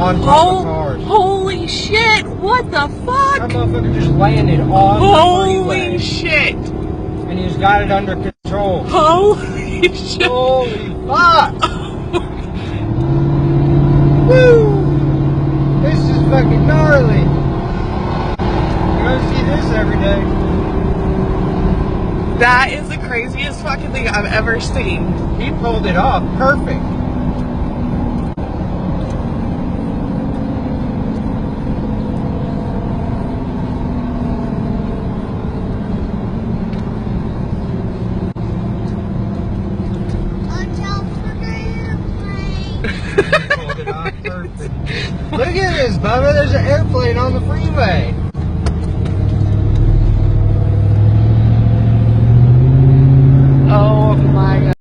on top of cars. Holy shit! What the fuck? That motherfucker just landed on the freeway. Holy shit! And he's got it under control. Holy shit! Holy fuck! Woo! This is fucking gnarly. You don't see this every day. That is the craziest fucking thing I've ever seen. He pulled it off perfect. Pulled it off perfect. Look at this, Bubba. There's an airplane on the freeway.